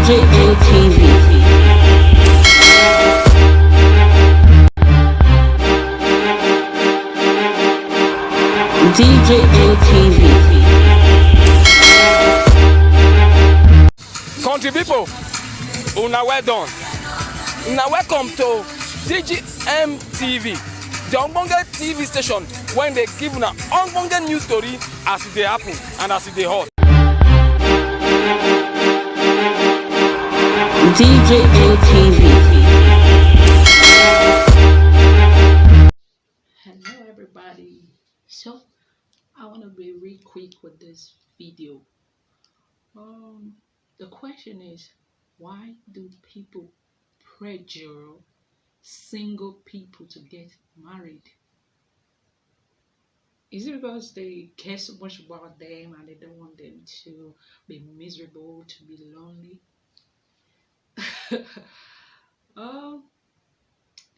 Nigerian TV. Nigerian TV. Country people, una well done. Una welcome to DGM TV, the Ogbonge TV station when they give una Ogbonge news story as it dey happen and as it dey hot. DGM TV. Hello everybody. So I want to be real quick with this video. The question is, why do people pressure single people to get married? Is it because they care so much about them and they don't want them to be miserable, to be lonely?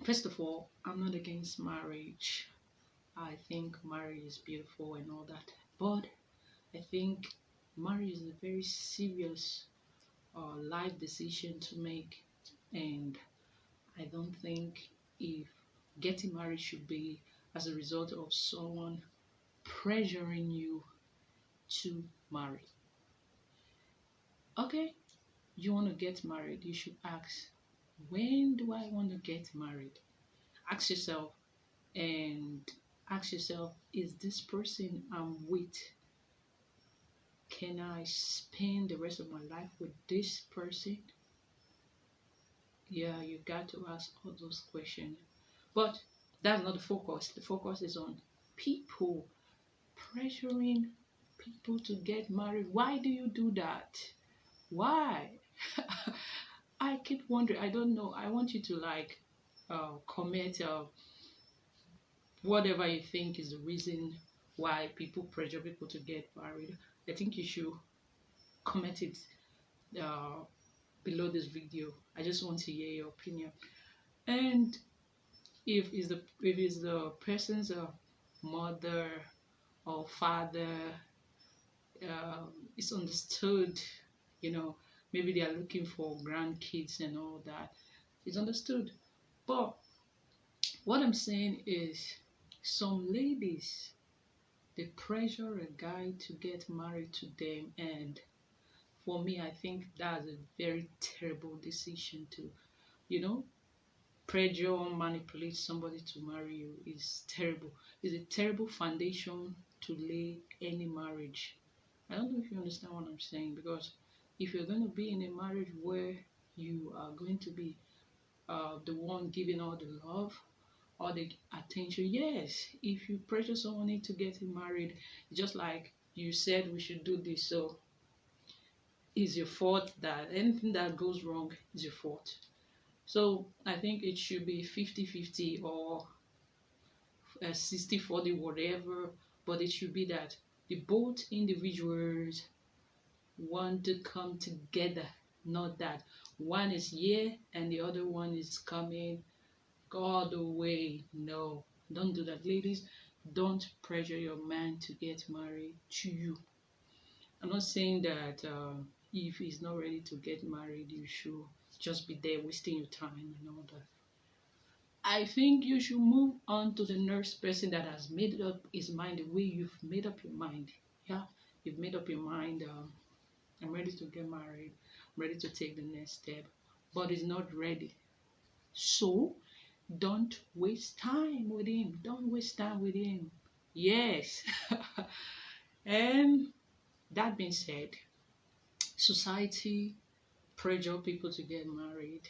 First of all, I'm not against marriage. I think marriage is beautiful and all that, but I think marriage is a very serious life decision to make, and I don't think if getting married should be as a result of someone pressuring you to marry. Okay, you want to get married, you should ask, when do I want to get married? Ask yourself, and ask yourself, is this person I'm with, can I spend the rest of my life with this person? Yeah, you got to ask all those questions. But that's not the focus. The focus is on people pressuring people to get married. Why do you do that? Why? I keep wondering. I don't know. I want you to comment whatever you think is the reason why people pressure people to get married. I think you should comment it uh, below this video. I just want to hear your opinion. And if it's the person's mother or father, it's understood. Maybe they are looking for grandkids and all that. It's understood. But what I'm saying is, some ladies, they pressure a guy to get married to them, and for me, I think that's a very terrible decision to, pressure or manipulate somebody to marry you is terrible. It's a terrible foundation to lay any marriage. I don't know if you understand what I'm saying, because if you're going to be in a marriage where you are going to be the one giving all the love, all the attention, yes, if you pressure someone into getting married, just like you said we should do this, so it's your fault that anything that goes wrong is your fault. So I think it should be 50-50 or 60-40, whatever, but it should be that the both individuals want to come together, not that one is here and the other one is coming all the way. No, don't do that, ladies. Don't pressure your man to get married to you. I'm not saying that if he's not ready to get married, you should just be there wasting your time and all that. I think you should move on to the next person that has made up his mind the way you've made up your mind. Yeah, you've made up your mind. I'm ready to get married. I'm ready to take the next step, but he's not ready. So don't waste time with him. Don't waste time with him. Yes. And that being said, society pressure people to get married.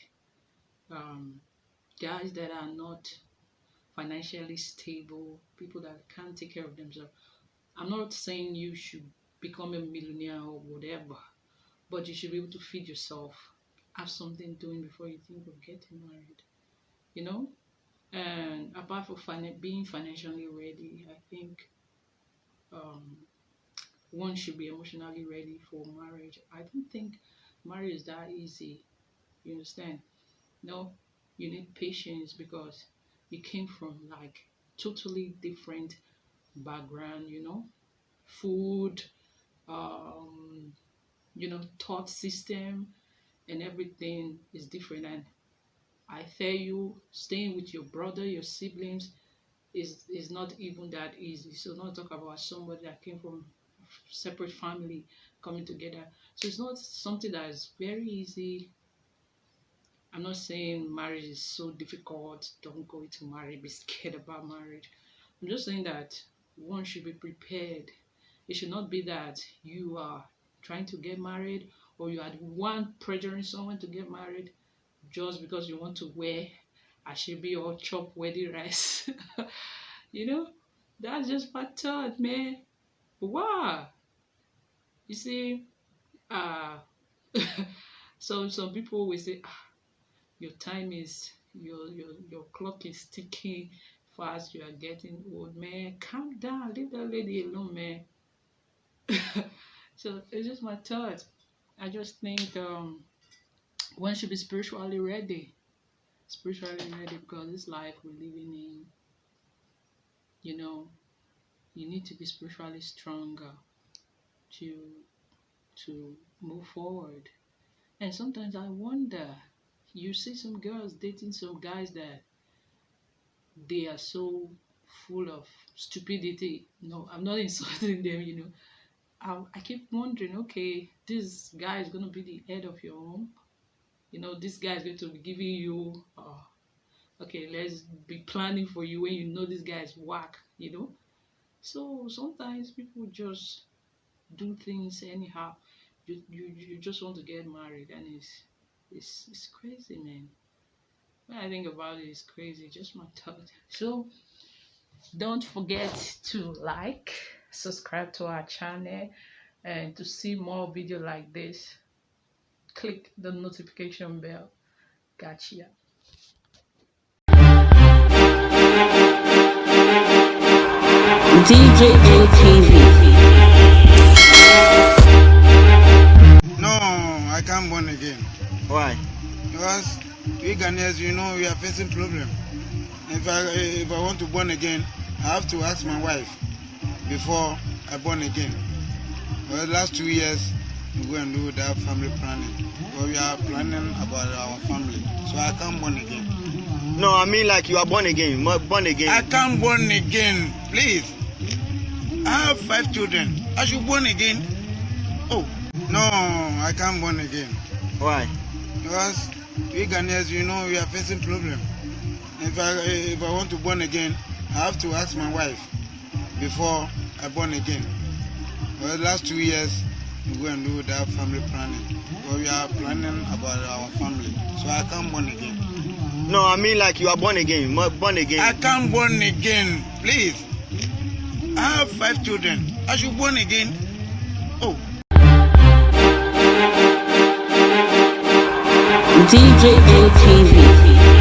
Guys that are not financially stable, people that can't take care of themselves. I'm not saying you should become a millionaire or whatever, but you should be able to feed yourself, have something doing before you think of getting married. And apart from being financially ready, I think one should be emotionally ready for marriage. I don't think marriage is that easy. You understand? No, you need patience because you came from like totally different background, food, thought system, and everything is different. And I tell you, staying with your brother, your siblings, is not even that easy. So not talk about somebody that came from separate family coming together. So it's not something that is very easy. I'm not saying marriage is so difficult. Don't go into marriage, be scared about marriage. I'm just saying that one should be prepared. It should not be that you are trying to get married or you are the one pressuring someone to get married just because you want to wear ashebi or chop wedding rice. You know, that's just my thought, man. Wow. You see, uh so some people will say, your time is your clock is ticking fast, you are getting old, man. Calm down, leave that lady alone, man. So it's just my thought. I just think one should be spiritually ready. Spiritually ready because this life we're living in, you know, you need to be spiritually stronger to move forward. And sometimes I wonder, you see some girls dating some guys that they are so full of stupidity. No, I'm not insulting them, you know. I keep wondering, okay, this guy is going to be the head of your home. You know, this guy is going to be giving you, okay, let's be planning for you when you know this guy is whack, you know. So sometimes people just do things anyhow. You just want to get married, and it's crazy, man. When I think about it, it's crazy. Just my thought. So don't forget to like, subscribe to our channel, and to see more video like this, click the notification bell. Gotcha. DJ ATV. No, I can't born again. Why? Because we Ghanaians, you know, we are facing problem. If I want to born again, I have to ask my wife before I born again. For the last 2 years, we go and do that family planning. But we are planning about our family, so I can't born again. No, I mean like you are born again. Born again. I can't born again, please. I have 5 children. I should born again. Oh, no, I can't born again. Why? Because we Ghanaians, you know, we are facing problem. If I want to born again, I have to ask my wife before I born again. For the last 2 years, we go and do that family planning. But we are planning about our family, so I can't born again. No, I mean like you are born again. Born again. I can't born again, please. I have 5 children. I should born again. Oh. DJ ATV.